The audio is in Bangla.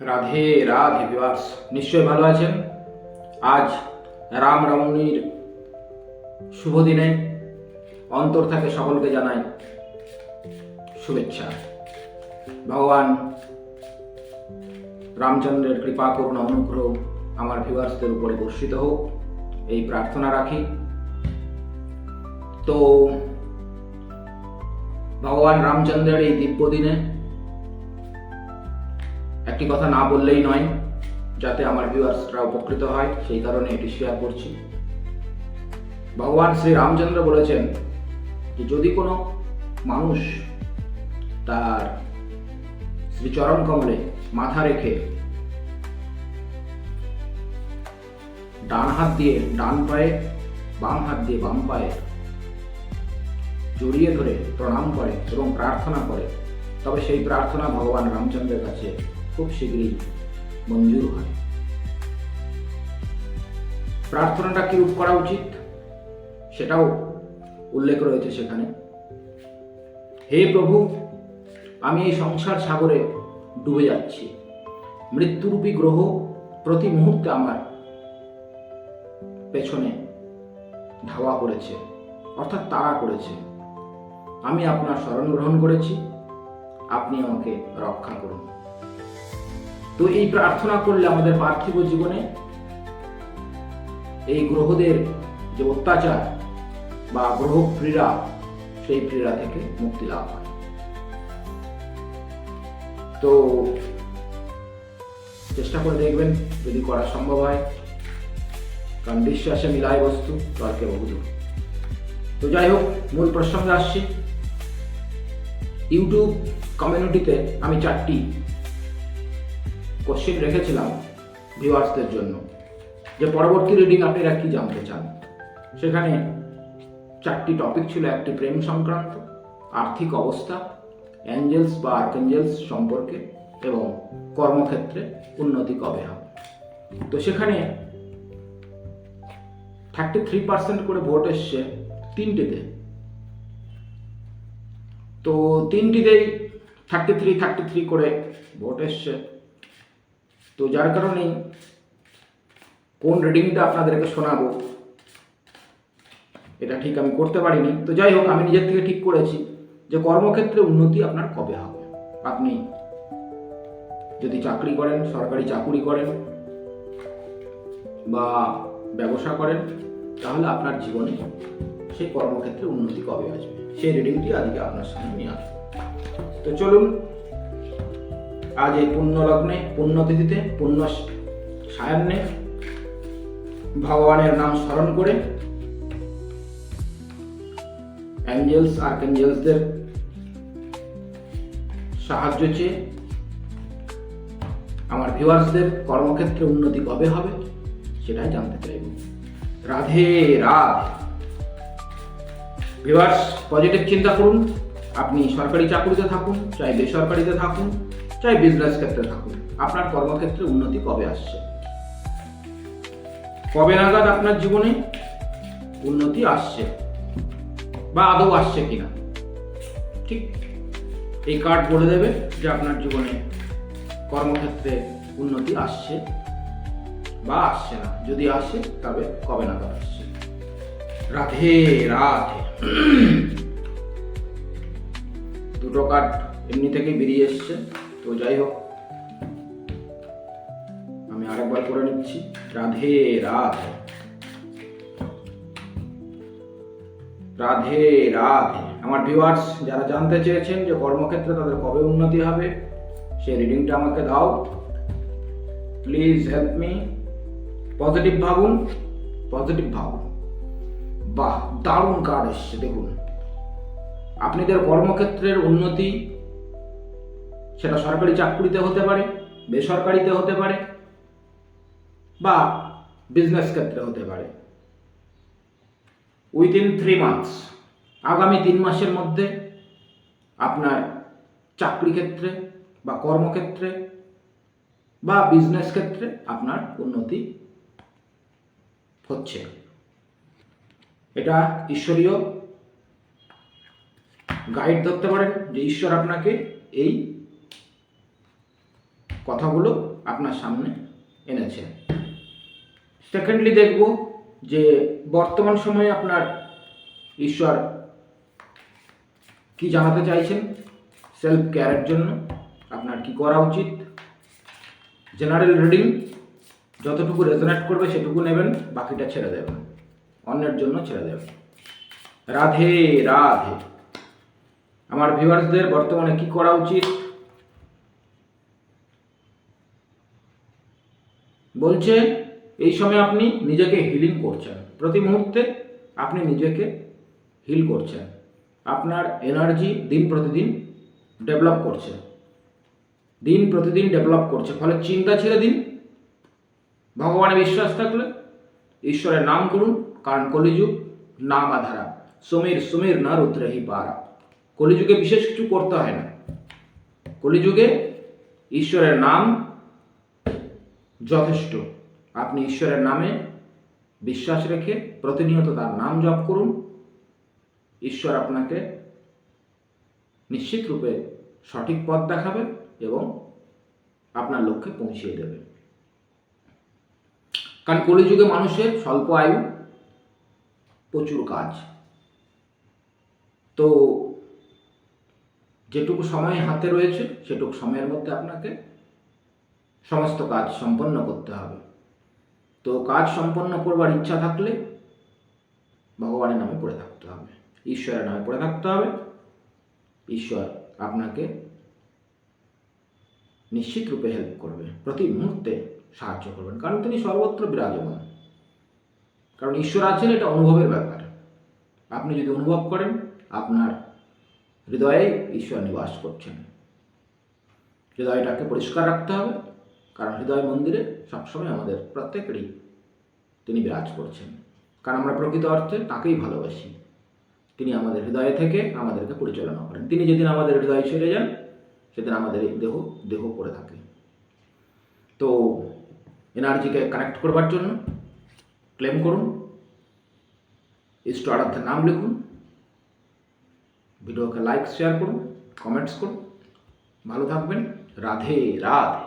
রাধে রাধে ভিউয়ার্স, নিশ্চয়ই ভালো আছেন। আজ রামনবমীর শুভ দিনে অন্তর থেকে সকলকে জানাই শুভেচ্ছা। ভগবান রামচন্দ্রের কৃপা করুণা অনুগ্রহ আমার ভিউয়ার্সদের উপরে বর্ষিত হোক, এই প্রার্থনা রাখি। তো ভগবান রামচন্দ্রের এই দিব্য দিনে একটি কথা না বললেই নয়, যাতে আমার ভিউয়ার্সরা উপকৃত হয়, সেই কারণে এটি শেয়ার করছি। ভগবান শ্রী রামচন্দ্র বলেছেন যে যদি কোনো মানুষ তার শ্রীচরণ কমলে মাথা রেখে ডান হাত দিয়ে ডান পায়ে, বাম হাত দিয়ে বাম পায়ে জড়িয়ে ধরে প্রণাম করে এবং প্রার্থনা করে, তবে সেই প্রার্থনা ভগবান রামচন্দ্রের কাছে খুব শীঘ্রই মঞ্জুর হয়। প্রার্থনাটা কিরূপ করা উচিত সেটাও উল্লেখ রয়েছে সেখানে। হে প্রভু, আমি এই সংসার সাগরে ডুবে যাচ্ছি। মৃত্যুরূপী গ্রহ প্রতি মুহূর্তে আমার পেছনে ধাওয়া করেছে, অর্থাৎ তাড়া করেছে। আমি আপনার শরণ গ্রহণ করেছি, আপনি আমাকে রক্ষা করুন। তো এই প্রার্থনা করলে আমাদের পার্থিব জীবনে এই গ্রহদের যে অত্যাচার বা গ্রহ পীড়া, সেই পীড়া থেকে মুক্তি লাভ হয়। তো চেষ্টা করে দেখবেন যদি করা সম্ভব হয়, কারণ বিশ্বাসে মিলায় বস্তু, তর্কে বহুদূর। তো যাই হোক, মূল প্রসঙ্গে আসছি। ইউটিউব কমিউনিটিতে আমি 4টি কোশ্চেন রেখেছিলাম ভিউয়ার্সদের জন্য, যে পরবর্তী রিডিং আপনারা কি জানতে চান। সেখানে 4টি টপিক ছিল। একটি প্রেম সংক্রান্ত, আর্থিক অবস্থা, অ্যাঞ্জেলস বা আর্কেঞ্জেলস সম্পর্কে, এবং কর্মক্ষেত্রে উন্নতি কবে হবে। তো সেখানে 33% করে ভোট এসছে 3টিতে। তো 3টিতেই 33 করে ভোট এসছে। তো যার কারণেই কোন রিডিংটা আপনাদেরকে শোনাবো এটা ঠিক আমি করতে পারিনি। তো যাই হোক, আমি নিজের থেকে ঠিক করেছি যে কর্মক্ষেত্রে উন্নতি আপনার কবে হবে। আপনি যদি চাকরি করেন, সরকারি চাকুরি করেন বা ব্যবসা করেন, তাহলে আপনার জীবনে সেই কর্মক্ষেত্রে উন্নতি কবে আসবে, সেই রিডিংটি আজকে আপনার সামনে নিয়ে আসবো। তো চলুন, আজ এই পুণ্য লগ্নে, পুণ্যতিথিতে, পুণ্য সায়ান্নে ভগবানের নাম স্মরণ করে অ্যাঞ্জেলস আর্কেঞ্জেলসদের সাহায্য চেয়ে আমার ভিউয়ার্সদের কর্মক্ষেত্রে উন্নতি কবে হবে সেটাই জানতে চাইব। রাধে রাধে। ভিউয়ার্স, পজিটিভ চিন্তা করুন। আপনি সরকারি চাকরিতে থাকুন, চাই বেসরকারিতে থাকুন, চাই বিজনেস ক্ষেত্রে থাকুন, আপনার কর্মক্ষেত্রে উন্নতি কবে আসছে, কবে নাগাদ আপনার জীবনে উন্নতি আসছে বা আদৌ আসছে কিনা, ঠিক এই কার্ড বলে দেবে যে আপনার জীবনে কর্মক্ষেত্রে উন্নতি আসছে বা আসছে না। যদি আসে তবে কবে নাগাদ আসছে। রাধে রাধে। দুটো কার্ড এমনি থেকেই বেরিয়ে এসছে। তো যাই হোক, আমি আরেকবার করে নিচ্ছি। রাধে রাধে। রাধে রাধে। আমার ভিউয়ার্স যারা জানতে চেয়েছেন যে কর্মক্ষেত্রে তাদের কবে উন্নতি হবে, সেই রিডিংটা আমাকে দাও। Please help me. পজিটিভ ভাবুন, পজিটিভ ভাবুন। বাহ, দারুণ কার্ড এসছে। দেখুন, আপনাদের কর্মক্ষেত্রের উন্নতি সেটা সরকারি চাকরিতে হতে পারে, বেসরকারিতে হতে পারে বা বিজনেস ক্ষেত্রে হতে পারে। উইদিন 3 মান্থস, আগামী 3 মাসের মধ্যে আপনার চাকরি ক্ষেত্রে বা কর্মক্ষেত্রে বা বিজনেস ক্ষেত্রে আপনার উন্নতি হচ্ছে। এটা ঈশ্বরীয় গাইড ধরতে পারেন যে ঈশ্বর আপনাকে এই কথাগুলো আপনার সামনে এনেছেন। সেকেন্ডলি দেখব যে বর্তমান সময়ে আপনার ঈশ্বর কি জানাতে চাইছেন সেলফ কেয়ারের জন্য, আপনার কি করা উচিত। জেনারেল রিডিং যতটুকু রেজোনেট করবে সেটুকু নেবেন, বাকিটা ছেড়ে দেবেন, অন্যের জন্য ছেড়ে দেবেন। রাধে রাধে। আমার ভিউয়ার্সদের বর্তমানে কি করা উচিত বলছে, এই সময় আপনি নিজেকে হিলিং করছেন, প্রতি মুহূর্তে আপনি নিজেকে হিল করছেন, আপনার এনার্জি দিন প্রতিদিন ডেভেলপ করছে, দিন প্রতিদিন ডেভেলপ করছে। ফলে চিন্তা ছেড়ে দিন, ভগবানে বিশ্বাস থাকলে ঈশ্বরের নাম করুন, কারণ কলিযুগ নাম আধারা, সমীর সুমির না রুদ্রহি পারা। কলিযুগে বিশেষ কিছু করতে হয় না, কলিযুগে ঈশ্বরের নাম যথেষ্ট। আপনি ঈশ্বরের নামে বিশ্বাস রেখে প্রতিনিয়ত তার নাম জপ করুন, ঈশ্বর আপনাকে নিশ্চিত রূপে সঠিক পথ দেখাবে এবং আপনার লক্ষ্যে পৌঁছিয়ে দেবে। কারণ কলিযুগে মানুষের স্বল্প আয়ু, প্রচুর কাজ। তো যেটুকু সময় হাতে রয়েছে সেটুকু সময়ের মধ্যে আপনাকে সমস্ত কাজ সম্পন্ন করতে হবে। তো কাজ সম্পন্ন করবার ইচ্ছা থাকলে ভগবানের নামে পড়ে থাকতে হবে, ঈশ্বরের নামে পড়ে থাকতে হবে। ঈশ্বর আপনাকে নিশ্চিত রূপে হেল্প করবে, প্রতি মুহূর্তে সাহায্য করবেন, কারণ তিনি সর্বত্র বিরাজমান। কারণ ঈশ্বর আছেন, এটা অনুভবের ব্যাপার। আপনি যদি অনুভব করেন আপনার হৃদয়ে ঈশ্বর নিবাস করছেন, হৃদয়টাকে পরিষ্কার রাখতে হবে, কারণ হৃদয় মন্দিরে সবসময় আমাদের প্রত্যেকেরই তিনি বিরাজ করছেন। কারণ আমরা প্রকৃত অর্থে তাকেই ভালোবাসি, তিনি আমাদের হৃদয়ে থেকে আমাদেরকে পরিচালনা করেন। তিনি যেদিন আমাদের হৃদয়ে ছেড়ে যান সেদিন আমাদের এই দেহ পড়ে থাকে। তো এনার্জিকে কানেক্ট করবার জন্য ক্লেম করুন, ইষ্ট আরাধ্যের নাম লিখুন, ভিডিওকে লাইক শেয়ার করুন, কমেন্টস করুন। ভালো থাকবেন। রাধে রাধে।